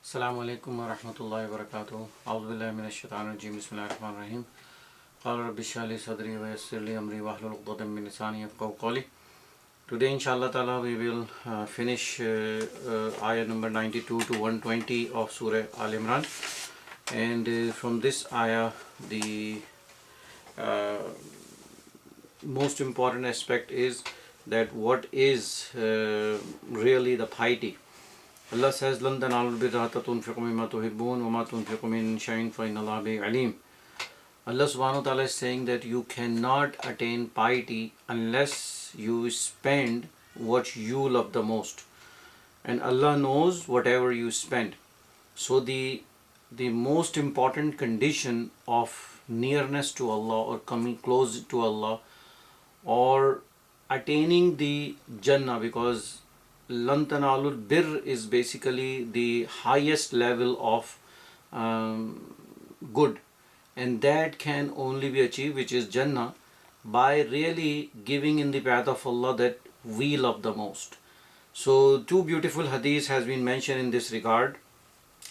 Assalamu alaikum wa rahmatullahi wa barakatuh. A'udhu billahi minash shaitanir rajim. Bismillahir rahmanir rahim. Qala rabbi shrah li sadri wa yassir li amri wahlul 'uqdatam min lisani yafqahu qawli. Today inshallah ta'ala we will finish ayah number 92 to 120 of Surah Al Imran. And from this ayah the most important aspect is that what is really the piety. Allah says, لَن تَنَالُوا الْبِرَّ حَتَّى تُنْفِقُوا مِمَّا تُحِبُّونَ وَمَا تُنْفِقُوا مِنْ شَيْءٍ فَإِنَّ اللَّهَ بِهِ عَلِيمٌ. Allah subhanahu wa ta'ala is saying that you cannot attain piety unless you spend what you love the most. And Allah knows whatever you spend. So the most important condition of nearness to Allah or coming close to Allah or attaining the Jannah, because Lan Tanalul Bir is basically the highest level of good, and that can only be achieved, which is Jannah, by really giving in the path of Allah that we love the most. So two beautiful hadiths has been mentioned in this regard.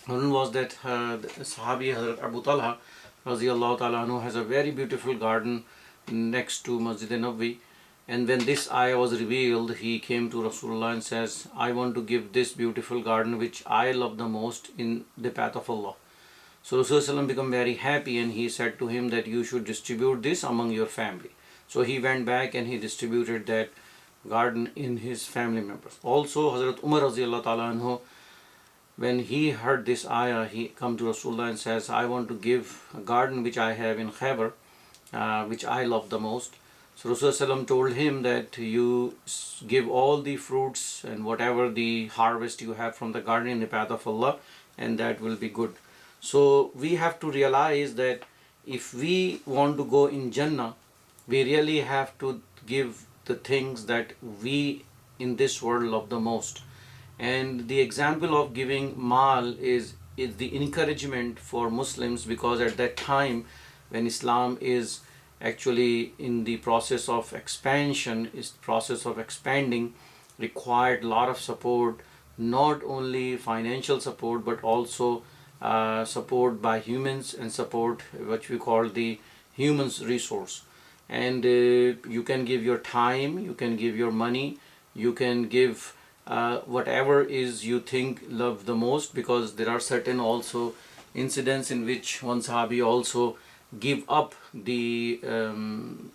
One was that the Sahabi Hazrat Abu Talha Raziyallahu Ta'ala anhu has a very beautiful garden next to Masjid Nabawi. And when this ayah was revealed, he came to Rasulullah and says, I want to give this beautiful garden which I love the most in the path of Allah. So Rasulullah became very happy and he said to him that you should distribute this among your family. So he went back and he distributed that garden in his family members. Also Hazrat Umar Raziyallahu Ta'ala anhu, when he heard this ayah, he come to Rasulullah and says, I want to give a garden which I have in Khaybar, which I love the most. So Rasulullah told him that you give all the fruits and whatever the harvest you have from the garden in the path of Allah, and that will be good. So we have to realize that if we want to go in Jannah, we really have to give the things that we in this world love the most. And the example of giving mal is the encouragement for Muslims, because at that time when Islam is actually in the process of expansion, is process of expanding, required a lot of support, not only financial support but also support by humans and support what we call the humans resource. And you can give your time, you can give your money, you can give whatever is you think love the most, because there are certain also incidents in which one Sahabi also give up the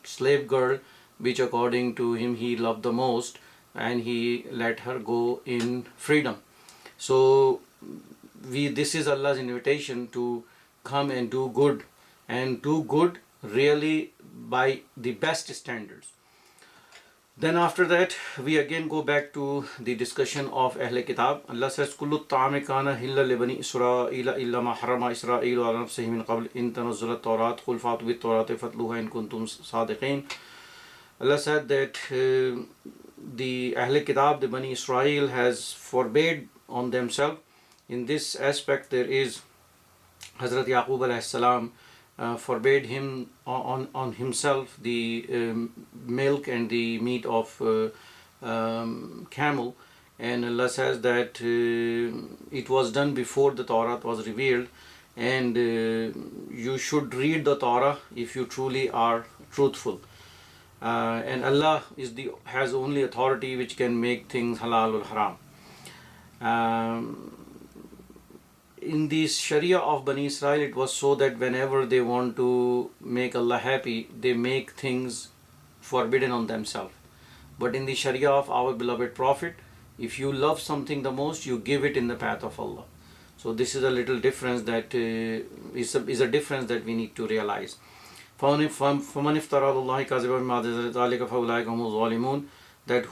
slave girl which according to him he loved the most, and he let her go in freedom. So this is Allah's invitation to come and do good, and do good really by the best standards. Then after that we again go back to the discussion of Ahle Kitab. Allah says, Kullu ta'ami kana hilla li bani Isra'ila illa ma harama Isra'ilu ala nafsihi min qabl in tanazzalat Tawrat qul fa'tu bit Tawrati fatluha in kuntum sadiqin. Allah said that the Ahle Kitab, the Bani Israel, has forbade on themselves. In this aspect there is Hazrat Yaqub alayhi salam forbade him on himself the milk and the meat of camel. And Allah says that it was done before the Torah was revealed, and you should read the Torah if you truly are truthful. And Allah has only authority which can make things halal or haram. In the Sharia of Bani Israel, it was so that whenever they want to make Allah happy, they make things forbidden on themselves. But in the Sharia of our beloved Prophet, if you love something the most, you give it in the path of Allah. So this is a little difference that is a difference that we need to realize. That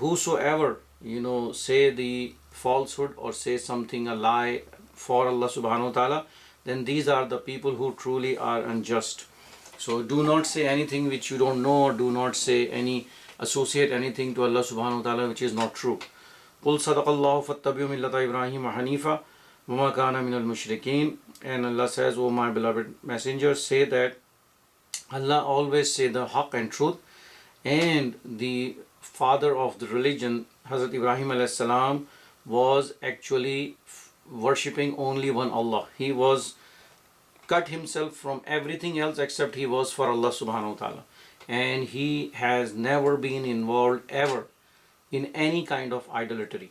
whosoever say the falsehood or say something a lie for Allah subhanahu wa ta'ala, then these are the people who truly are unjust. So do not say anything which you don't know, or do not say associate anything to Allah subhanahu wa ta'ala which is not true. Qul sadaqallahu fattabi'u millata Ibrahim hanifa wa ma kana minal mushrikeen. And Allah says, O my beloved messenger, say that Allah always say the haqq and truth, and the father of the religion, Hazrat Ibrahim alayhi salam, was actually worshipping only one Allah. He was cut himself from everything else except he was for Allah subhanahu wa ta'ala. And he has never been involved ever in any kind of idolatry.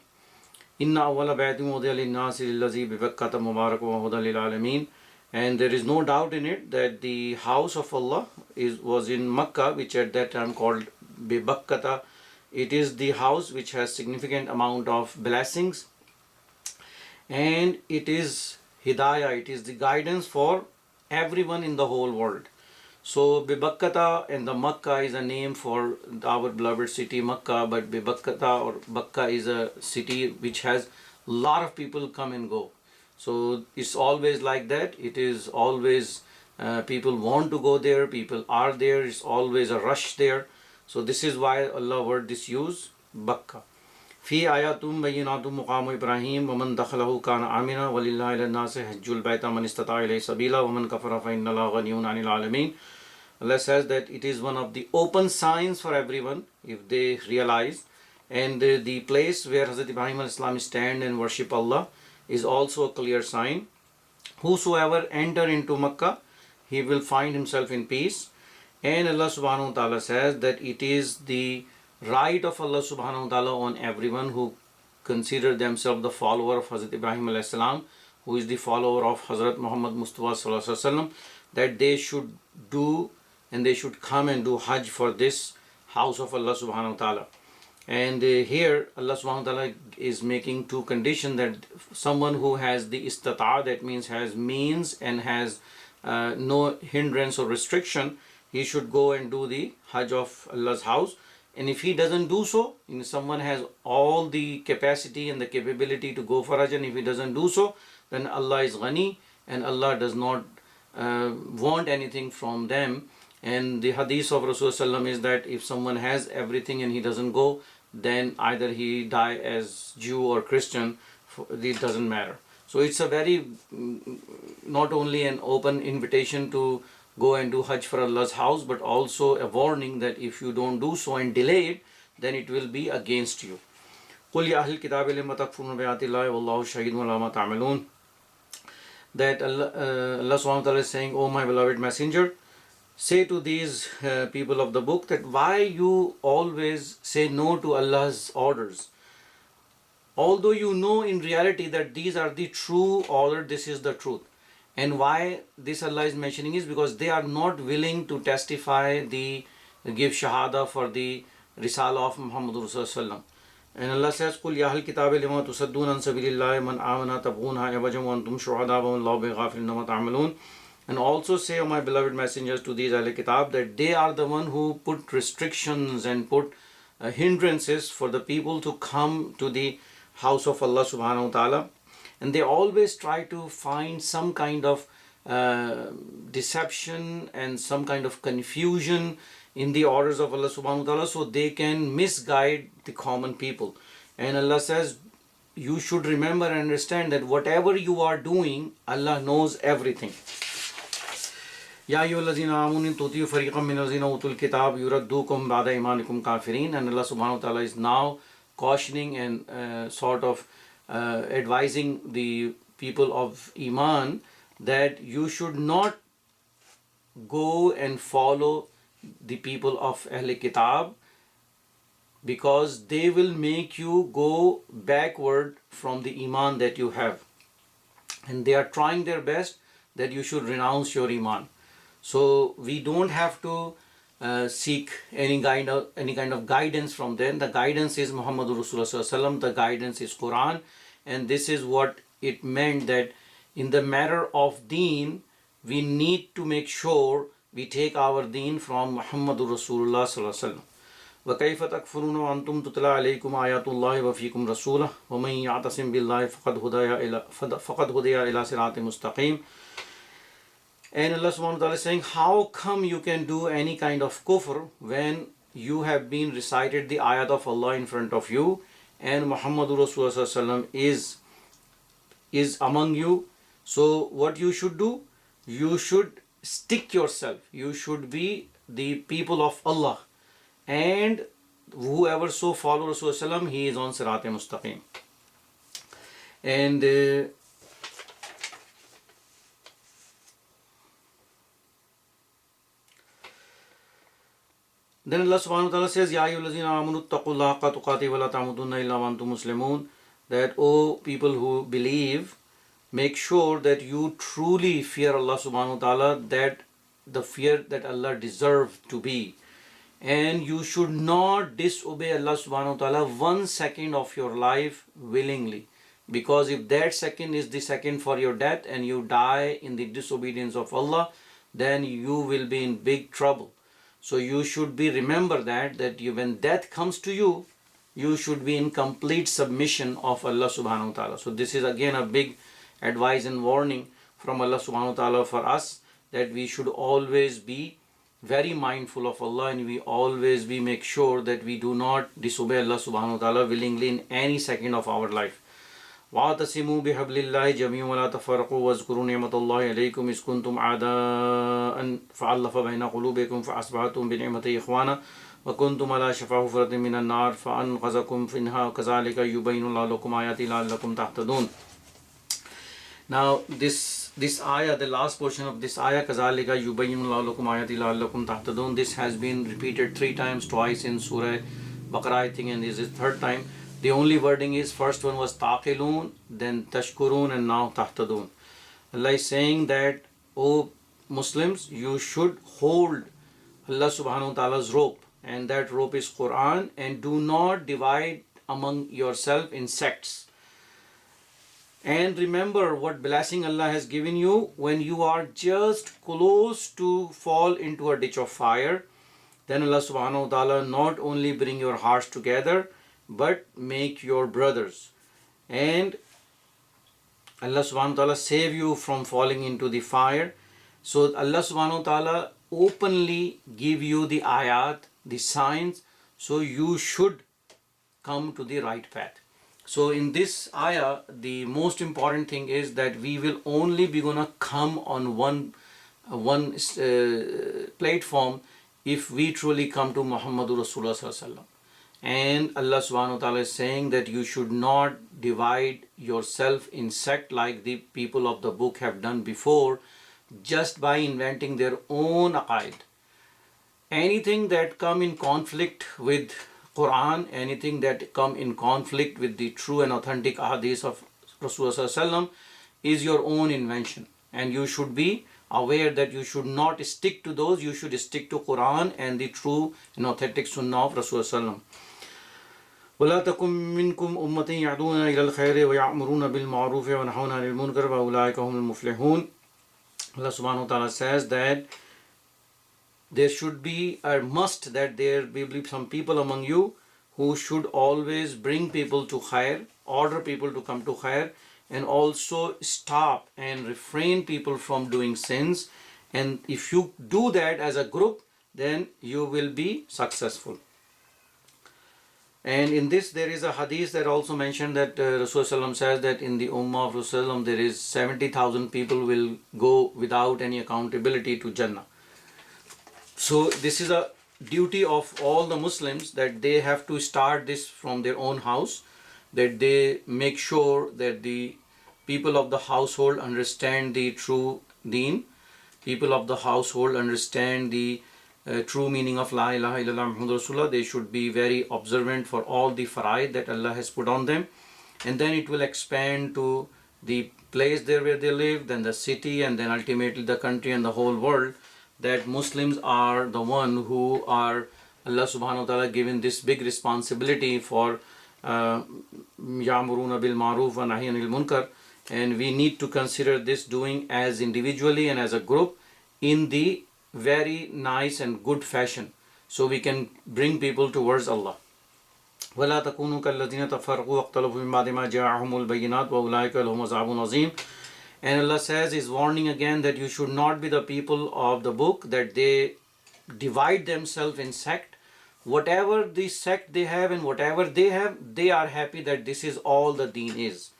Inna awwala baytin wudi'a lin-nasi lillazi bi Bakkata mubarak wa hudan lil alamin. And there is no doubt in it that the house of Allah was in Makkah, which at that time called bi Bakkata. It is the house which has significant amount of blessings, and it is hidayah, it is the guidance for everyone in the whole world. So Bibakkata and the Makkah is a name for our beloved city Makkah, but Bibakkata or Bakka is a city which has a lot of people come and go. So it's always like that. It is always people want to go there, people are there, it's always a rush there. So this is why Allah word this use Bakka. في آيات بينات مقام إبراهيم ومن دخله كان آمنا ولله على الناس حج البيت من استطاع إليه سبيلا ومن كفر فإن الله غني عن العالمين. Allah says that it is one of the open signs for everyone if they realize, and the place where Hazrat Ibrahim al-Islam stand and worship Allah is also a clear sign. Whosoever enter into Makkah, he will find himself in peace. And Allah subhanahu wa ta'ala says that it is the right of Allah subhanahu wa ta'ala on everyone who consider themselves the follower of Hazrat Ibrahim alayhi salam, who is the follower of Hazrat Muhammad Mustafa sallallahu alaihi wasallam, that they should do and they should come and do Hajj for this house of Allah subhanahu wa ta'ala. And here Allah subhanahu wa ta'ala is making two conditions, that someone who has the istata, that means has means and has no hindrance or restriction, he should go and do the Hajj of Allah's house. And if he doesn't do so, if someone has all the capacity and the capability to go for Hajj, and if he doesn't do so, then Allah is Ghani and Allah does not want anything from them. And the hadith of Rasulullah is that if someone has everything and he doesn't go, then either he die as Jew or Christian, it doesn't matter. So it's a very, not only an open invitation to go and do Hajj for Allah's house, but also a warning that if you don't do so and delay it, then it will be against you. قُلْ يَا أَهْلِ الْكِتَابِ لِمَ تَكْفُرُونَ بِآيَاتِ اللَّهِ وَاللَّهُ شَهِيدٌ عَلَىٰ مَا تَعْمَلُونَ. That Allah subhanahu wa ta'ala is saying, O my beloved messenger, say to these people of the book that why you always say no to Allah's orders, although you know in reality that these are the true order, this is the truth. And why this Allah is mentioning is because they are not willing to testify, give shahada for the risala of Muhammadur Rasulullah. And Allah says, قُلْ يَا أَهْلَ الْكِتَابِ لِمَ تُصَدُّونَ عَنْ سَبِيلِ اللَّهِ مَنْ آمَنَ تَبْغُونَهَا عِوَجًا وَأَنْتُمْ شُهَدَاءُ وَاللَّهُ بِغَافِلٍ عَمَّا تَعْمَلُونَ. And also say, O my beloved messengers, to these Ahl Kitab, that they are the one who put restrictions and put hindrances for the people to come to the house of Allah subhanahu wa ta'ala. And they always try to find some kind of deception and some kind of confusion in the orders of Allah subhanahu wa ta'ala, so they can misguide the common people. And Allah says, you should remember and understand that whatever you are doing, Allah knows everything. Ya ayyuhallazina amanu tuti'u fariqan min allazina utul kitab yuraddukum ba'da imanikum kafirin. And Allah subhanahu wa ta'ala is now cautioning and sort of advising the people of Iman that you should not go and follow the people of Ahl Kitab, because they will make you go backward from the Iman that you have, and they are trying their best that you should renounce your Iman. So we don't have to seek any kind of guidance from them. The guidance is Muhammadur Rasulullah, the guidance is Quran, and this is what it meant, that in the matter of deen we need to make sure we take our deen from Muhammadur Rasulullah sallallahu alaihi wasallam. وَكَيْفَ تَكْفُرُونَ وَأَنْتُمْ تُتْلَى عَلَيْكُمْ آيَاتُ اللَّهِ وَفِيكُمْ رَسُولُهُ وَمَنْ يَعْتَصِمْ بِاللَّهِ فَقَدْ هُدِيَ إِلَى صِرَاطٍ مُسْتَقِيمٍ. And Allah subhanahu wa ta'ala is saying, how come you can do any kind of kufr when you have been recited the ayat of Allah in front of you and Muhammadur Rasulullah is among you? So what you should do, you should stick yourself, you should be the people of Allah, and whoever so follows Rasulullah, he is on Sirat Mustaqim. And Then Allah subhanahu wa ta'ala says, Ya ayyuhallazina amanu taqullaha haqqa tuqatih wa la tamutunna illa wa antum muslimun. That, O people who believe, make sure that you truly fear Allah subhanahu wa ta'ala, that the fear that Allah deserves to be. And you should not disobey Allah subhanahu wa ta'ala 1 second of your life willingly. Because if that second is the second for your death and you die in the disobedience of Allah, then you will be in big trouble. So you should be remember that when death comes to you, you should be in complete submission of Allah subhanahu wa ta'ala. So this is again a big advice and warning from Allah subhanahu wa ta'ala for us, that we should always be very mindful of Allah, and we always be make sure that we do not disobey Allah subhanahu wa ta'ala willingly in any second of our life. وَاعْتَصِمُوا بِحَبْلِ اللَّهِ جَمِيعًا وَلَا تَفَرَّقُوا وَاذْكُرُوا نِعْمَةَ اللَّهِ عَلَيْكُمْ إِذْ كُنْتُمْ أَعْدَاءً فَأَلَّفَ بَيْنَ قُلُوبِكُمْ فَأَصْبَحْتُمْ بِنِعْمَتِهِ إِخْوَانًا وَكُنْتُمْ عَلَى شَفَا حُفْرَةٍ مِنَ النَّارِ فَأَنْقَذَكُمْ مِنْهَا كَذَلِكَ يُبَيِّنُ اللَّهُ لَكُمْ آيَاتِهِ لَعَلَّكُمْ تَهْتَدُونَ. Now this ayah, the last portion of this ayah, كَذَلِكَ يُبَيِّنُ اللَّهُ لَكُمْ آيَاتِهِ لَعَلَّكُمْ تَهْتَدُونَ, this has been repeated 3 times, twice in Surah Baqarah, I think, and this is third time. The only wording is, first one was taqilun, then tashkurun, and now tahtadun. Allah is saying that, O Muslims, you should hold Allah subhanahu wa ta'ala's rope, and that rope is Quran, and do not divide among yourself in sects. And remember what blessing Allah has given you when you are just close to fall into a ditch of fire. Then Allah subhanahu wa ta'ala not only bring your hearts together, but make your brothers. And Allah subhanahu wa ta'ala save you from falling into the fire. So Allah subhanahu wa ta'ala openly give you the ayat, the signs, so you should come to the right path. So in this ayah, the most important thing is that we will only be gonna come on one platform if we truly come to Muhammadur Rasulullah sallallahu alaihi wasallam. And Allah subhanahu wa ta'ala is saying that you should not divide yourself in sect like the people of the book have done before, just by inventing their own aqaid. Anything that come in conflict with Quran, anything that come in conflict with the true and authentic ahadith of Rasulullah sallallahu alaihi wasallam is your own invention. And you should be aware that you should not stick to those, you should stick to Quran and the true and authentic sunnah of Rasulullah sallallahu alaihi wasallam. ولا تكن منكم أمة يدعون إلى الخير ويأمرون بالمعروف وينهون عن المنكر وأولئك هم المفلحون. Allah subhanahu wa ta'ala says that there should be a must that there will be some people among you who should always bring people to khair, order people to come to khair, and also stop and refrain people from doing sins. And if you do that as a group, then you will be successful. And in this there is a hadith that also mentioned that Rasulullah says that in the Ummah of Rasulullah there is 70,000 people will go without any accountability to Jannah. So this is a duty of all the Muslims, that they have to start this from their own house, that they make sure that the people of the household understand the true deen, people of the household understand the true meaning of La ilaha illallah Muhammadur Rasulullah. They should be very observant for all the faraid that Allah has put on them, and then it will expand to the place there where they live, then the city, and then ultimately the country and the whole world, that Muslims are the one who are Allah subhanahu wa ta'ala given this big responsibility for Ya'muruna bil ma'ruf wa nahy anil munkar, and we need to consider this doing as individually and as a group in the very nice and good fashion, so we can bring people towards Allah. وَلَا تَكُونُوا كَالَّذِينَ تَفَرَّقُوا وَاخْتَلَفُوا مِن بَعْدِ مَا جَاءَهُمُ الْبَيِّنَاتُ وَأُولَٰئِكَ لَهُمْ عَذَابٌ عَظِيمٌ. And Allah says, is warning again, that you should not be the people of the book that they divide themselves in sect. Whatever the sect they have and whatever they have, they are happy that this is all the deen is.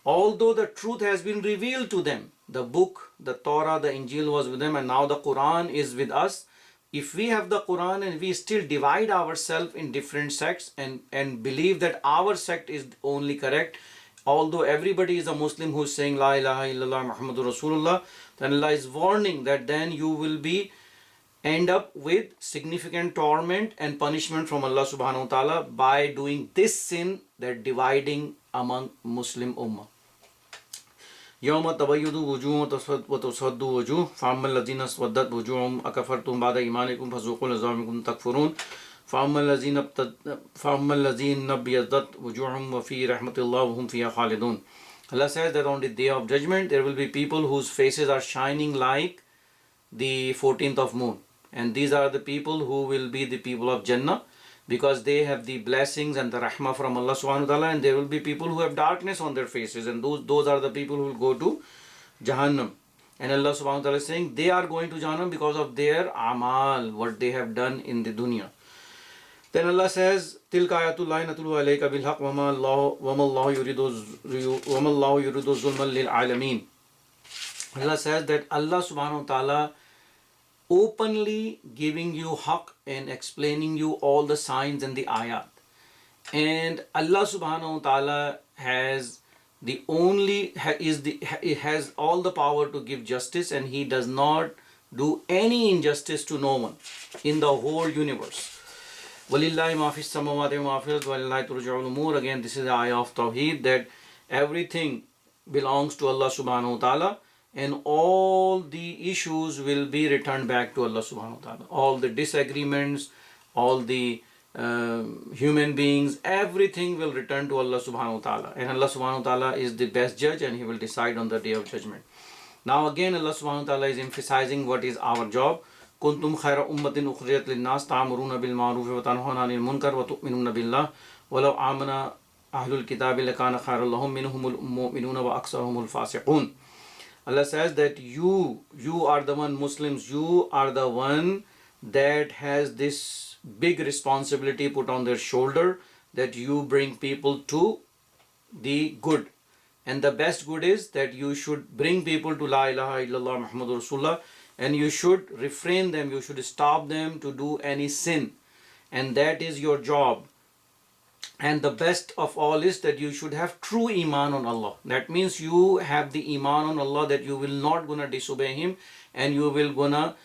Although the truth has been revealed to them, the book, the Torah, the Injil was with them, and now the Quran is with us. If we have the Quran and we still divide ourselves in different sects and believe that our sect is only correct, although everybody is a Muslim who is saying La ilaha illallah Muhammadur Rasulullah, then Allah is warning that then you will be end up with significant torment and punishment from Allah subhanahu wa ta'ala by doing this sin, that dividing among Muslim ummah. يوم تبيض وجوه وتسود وجوه فأما الذين اسودت وجوههم أكفرتم بعد إيمانكم فذوقوا العذاب بما تكفرون فأما الذين ابيضت وجوههم وفي رحمة الله وهم فيها خالدون. Allah says that on the day of judgment there will be people whose faces are shining like the 14th of moon, and these are the people who will be the people of Jannah, because they have the blessings and the rahmah from Allah subhanahu wa ta'ala, and there will be people who have darkness on their faces, and those are the people who will go to Jahannam. And Allah subhanahu wa ta'ala is saying they are going to Jahannam because of their amal, what they have done in the dunya. Then Allah says, Tilka ayatullahi natlu alayka bilhaq wama Allahu yuridu zulman lil alameen. Allah says that Allah subhanahu wa ta'ala openly giving you haqq and explaining you all the signs and the ayat. And Allah subhanahu wa ta'ala has all the power to give justice, and He does not do any injustice to no one in the whole universe. وَلِلَّهِ مَا فِي السَّمَاوَاتِ وَمَا فِي الْأَرْضِ وَإِلَيْهِ تُرْجَعُ الْأُمُورُ. Again, this is the ayah of Tawheed, that everything belongs to Allah subhanahu wa ta'ala, and all the issues will be returned back to Allah subhanahu wa ta'ala. All the disagreements, all the human beings, everything will return to Allah subhanahu wa ta'ala. And Allah subhanahu wa ta'ala is the best judge, and He will decide on the day of judgment. Now again, Allah subhanahu wa ta'ala is emphasizing what is our job. كنتم خير أمة أخرجت للناس تأمرون بالمعروف وتنهون عن المنكر وتؤمنون بالله ولو آمن أهل الكتاب لكان خيرا لهم منهم المؤمنون وأكثرهم الفاسقون. Allah says that you are the one, Muslims, you are the one that has this big responsibility put on their shoulder, that you bring people to the good. And the best good is that you should bring people to La ilaha illallah Muhammadur Rasulullah, and you should refrain them, you should stop them to do any sin. And that is your job. And the best of all is that you should have true iman on Allah. That means you have the iman on Allah, that you will not gonna disobey Him, and you will gonna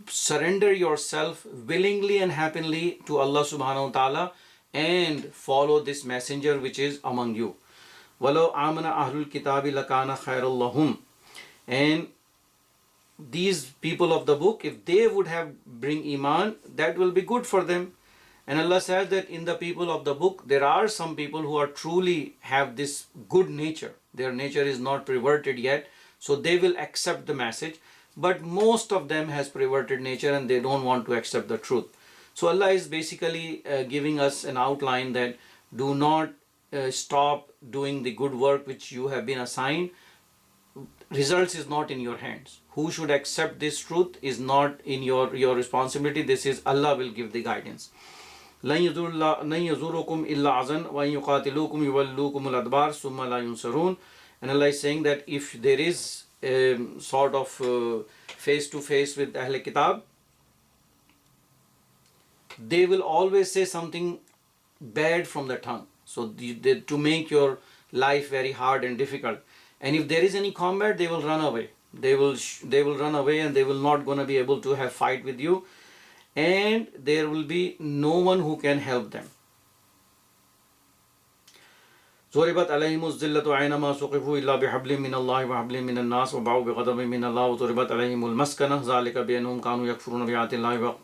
surrender yourself willingly and happily to Allah subhanahu wa ta'ala, and follow this messenger which is among you. وَلَوْ آمَنَ أَهْلُ الْكِتَابِ لَكَانَ خَيْرًا لَهُمْ. And these people of the book, if they would have bring iman, that will be good for them. And Allah says that in the people of the book, there are some people who are truly have this good nature. Their nature is not perverted yet, so they will accept the message. But most of them has perverted nature, and they don't want to accept the truth. So Allah is basically giving us an outline that do not stop doing the good work which you have been assigned. Results is not in your hands. Who should accept this truth is not in your responsibility. This is Allah will give the guidance. لَن يَزُورُكُمْ إِلَّا عَزًا وَإِن يُقَاتِلُوكُمْ يُوَلُّوكُمُ الْأَدْبَارَ ثُمَّ لَا يُنْصَرُونَ. And Allah is saying that if there is a sort of face to face with Ahl Kitab, they will always say something bad from the tongue. So to make your life very hard and difficult. And if there is any combat, they will run away. They will run away, and they will not gonna be able to have fight with you, and there will be no one who can help them. ضربت عليهم الذلة أينما ثقفوا إلا بحبل من الله وحبل من الناس وباءوا بغضب من الله وضربت عليهم المسكنة ذلك بأنهم كانوا يكفرون بآيات الله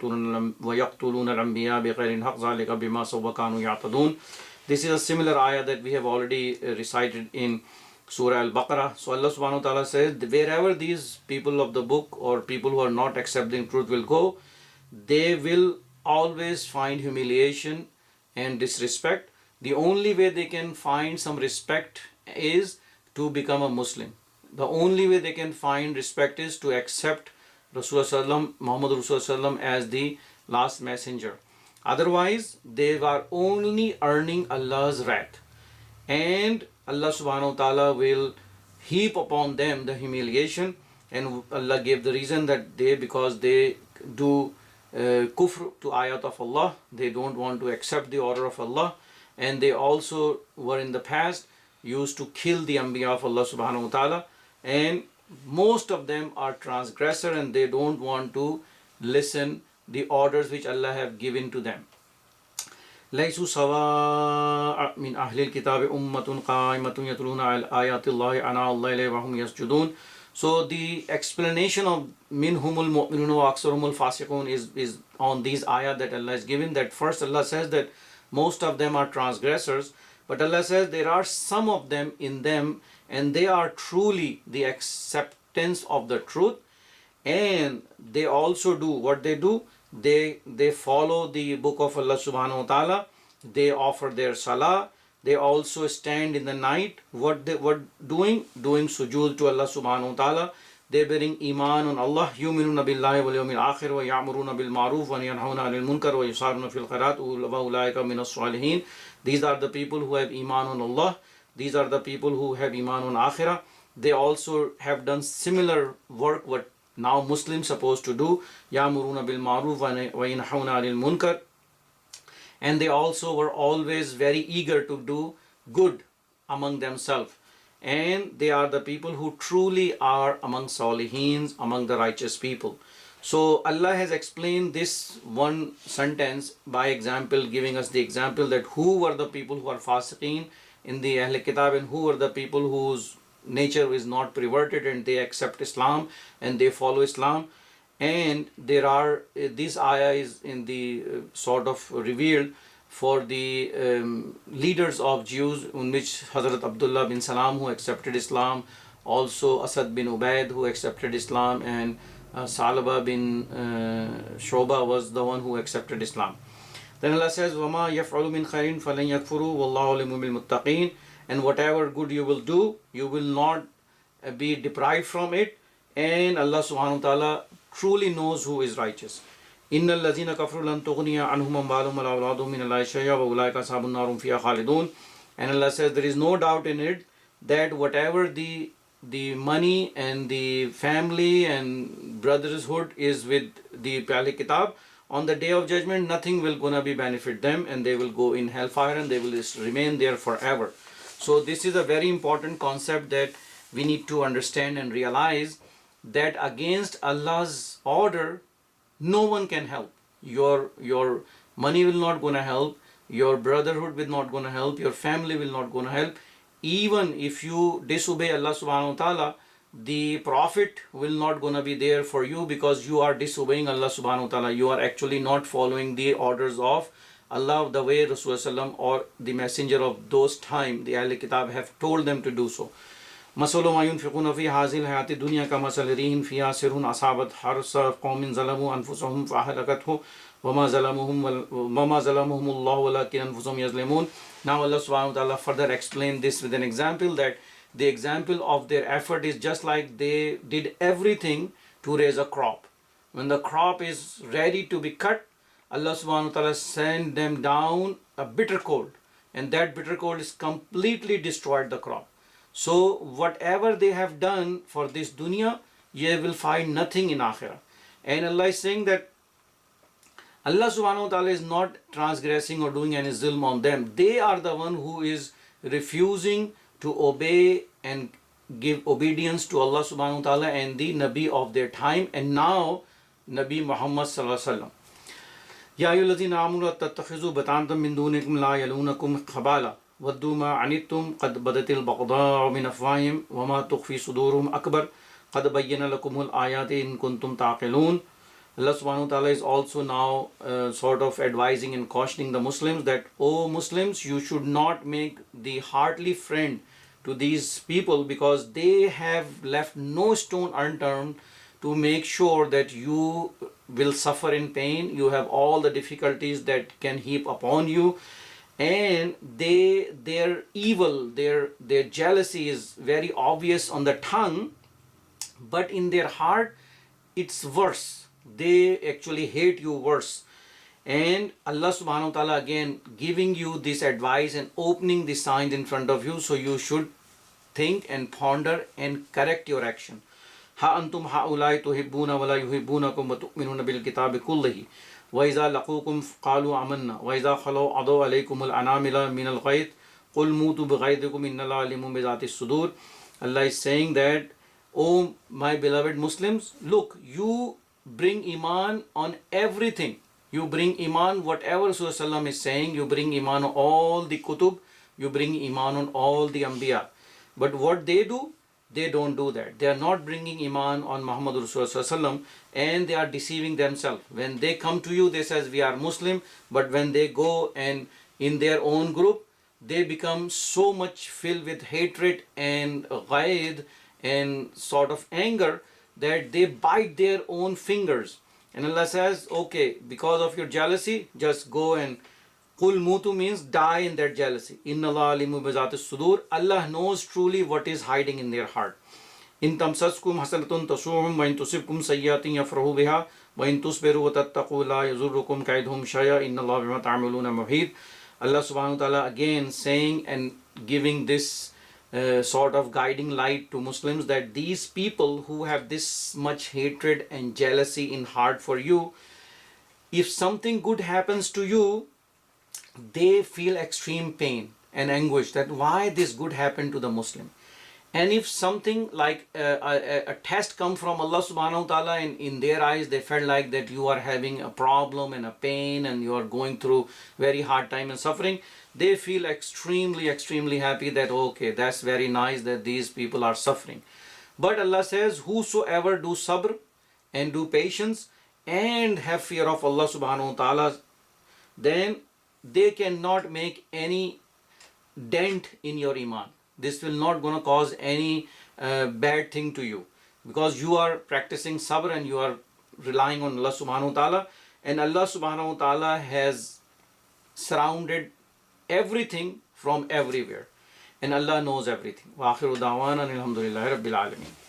ويقتلون الأنبياء بغير حق ذلك بما عصوا وكانوا يعتدون. This is a similar ayah that we have already recited in Surah Al-Baqarah. So Allah subhanahu wa ta'ala says, wherever these people of the book or people who are not accepting truth will go, they will always find humiliation and disrespect. The only way they can find some respect is to become a Muslim. The only way they can find respect is to accept Rasulullah Muhammad Rasulullah as the last messenger. Otherwise, they are only earning Allah's wrath. And Allah subhanahu wa ta'ala will heap upon them the humiliation, and Allah gave the reason that because they do kufr to ayat of Allah, they don't want to accept the order of Allah, and they also were in the past used to kill the Anbiya of Allah subhanahu wa ta'ala, and most of them are transgressor, and they don't want to listen the orders which Allah have given to them. ليسوا سواء من أهل الكتاب أمة قائمة يتلون آيات الله أنا الله إليه وهم يسجدون. So the explanation of minhumul mu'minun wa aksarumul fasiqun is on these ayat that Allah has given. That first Allah says that most of them are transgressors, but Allah says there are some of them in them and they are truly the acceptance of the truth, and they also do what they do. They follow the book of Allah subhanahu wa ta'ala. They offer their salah. They also stand in the night. What doing sujood to Allah subhanahu wa ta'ala. They bearing iman on Allah. Yuminuna billahi wal yawmil akhir wa ya'muruna bil ma'ruf wa yanhauna 'anil munkar wa yusaruna fil khairat wa ulaika minas salihin. These are the people who have iman on Allah. These are the people who have iman on akhirah. They also have done similar work what now Muslims supposed to do. Ya'muruna bil ma'ruf wa yanhauna 'anil munkar. And they also were always very eager to do good among themselves. And they are the people who truly are among saliheens, among the righteous people. So Allah has explained this one sentence by example, giving us the example that who were the people who are fasiqeen in the Ahl Kitab and who were the people whose nature is not perverted and they accept Islam and they follow Islam. And there are this ayah is in the sort of revealed for the leaders of Jews, in which Hazrat Abdullah bin Salam who accepted Islam, also Asad bin Ubaid who accepted Islam, and Salaba bin Shoba was the one who accepted Islam. Then Allah says, وَمَا يَفْعَلُ مِنْ خَيْرٍ فَلَنْ يَكْفُرُوا وَاللَّهُ عَلِيمٌ بِالْمُتَّقِينَ. And whatever good you will do, you will not be deprived from it, and Allah subhanahu wa ta'ala truly knows who is righteous. إِنَّ الَّذِينَ كَفْرُوا لَن تُغْنِيَ عَنْهُمْ أَمْوَالُهُمْ وَلَا أَوْلَادُهُم مِّنَ اللَّهِ شَيْئًا وَأُولَٰئِكَ أَصْحَابُ النَّارِ هُمْ فِيهَا خَالِدُونَ. And Allah says there is no doubt in it that whatever the money and the family and brotherhood is with the Ahl Kitab, on the day of judgment nothing will gonna be benefit them, and they will go in hellfire and they will remain there forever. So this is a very important concept that we need to understand and realize, that against Allah's order no one can help. Your money will not gonna help, your brotherhood will not gonna help, your family will not gonna help. Even if you disobey Allah subhanahu wa ta'ala, the profit will not gonna be there for you, because you are disobeying Allah subhanahu wa ta'ala. You are actually not following the orders of Allah the way Rasulullah or the messenger of those time, the Ahl Kitab, have told them to do so. مثل ما ينفقون في هذه الحياة الدنيا كمثل ريح فيها سر أصابت حرث قوم ظلموا أنفسهم فأهلكته وما ظلمهم الله ولكن أنفسهم يظلمون. Now Allah subhanahu wa ta'ala further explained this with an example, that the example of their effort is just like they did everything to raise a crop. When the crop is ready to be cut, Allah subhanahu wa ta'ala sent them down a bitter cold, and that bitter cold is completely destroyed the crop. So whatever they have done for this dunya, you will find nothing in akhirah. And Allah is saying that Allah subhanahu wa ta'ala is not transgressing or doing any zulm on them. They are the one who is refusing to obey and give obedience to Allah subhanahu wa ta'ala and the Nabi of their time, and now Nabi Muhammad sallallahu alaihi wasallam. Ya ayyuhallazina amanu la tattakhizu batanatan min dunikum la yalunakum khabala waddu ma anittum qad badatil baghdha'u min afwahihim wa ma tukhfi suduruhum akbar qad bayyana lakumul ayati in kuntum taqilun. Allah subhanahu wa ta'ala is also now sort of advising and cautioning the Muslims that, O Muslims, you should not make the heartly friend to these people, because they have left no stone unturned to make sure that you will suffer in pain. You have all the difficulties that can heap upon you, and their evil, their jealousy is very obvious on the tongue, but in their heart it's worse. They actually hate you worse. And Allah subhanahu wa ta'ala again giving you this advice and opening the signs in front of you, so you should think and ponder and correct your action. Ha antum haulai tuhibbuna wa la yuhibbunakum wa tu'minuna bil kitabi kullihi wa idza laqukum qalu amanna wa idza khalu adu alaykum al anamila min al ghayth qul mutu bi ghaydikum inna allaha alimun bi dhati sudur. Allah is saying that, O my beloved Muslims, look, you bring iman on everything. You bring iman, whatever Rasulullah is saying, you bring iman on all the kutub, you bring iman on all the anbiya. But what they do, they don't do that. They are not bringing iman on Muhammad Rasulullah, and they are deceiving themselves. When they come to you, they says we are Muslim, but when they go and in their own group, they become so much filled with hatred and ghaid and sort of anger that they bite their own fingers. And Allah says, okay, because of your jealousy, just go and Kul mutu means die in that jealousy. Inna Allah alimu bizatis sudur. Allah knows truly what is hiding in their heart. In tamsaskum hasanatun tasuhum wa in tusibkum sayyatin yafrahu biha wa in tusbiru wa tattaqu la yazurrukum kaidhum shaya inna Allah bima ta'maluna muhit. Allah subhanahu wa ta'ala again saying and giving this sort of guiding light to Muslims that these people who have this much hatred and jealousy in heart for you, if something good happens to you, they feel extreme pain and anguish that why this good happened to the Muslim. And if something like a test come from Allah subhanahu wa ta'ala, and in their eyes they felt like that you are having a problem and a pain and you are going through very hard time and suffering, they feel extremely happy that okay, that's very nice that these people are suffering. But Allah says, whosoever do sabr and do patience and have fear of Allah subhanahu wa ta'ala, then they cannot make any dent in your iman. This will not gonna cause any bad thing to you, because you are practicing sabr and you are relying on Allah subhanahu wa ta'ala, and Allah subhanahu wa ta'ala has surrounded everything from everywhere, and Allah knows everything. Wa akhiru da'wana alhamdulillahi rabbil alamin.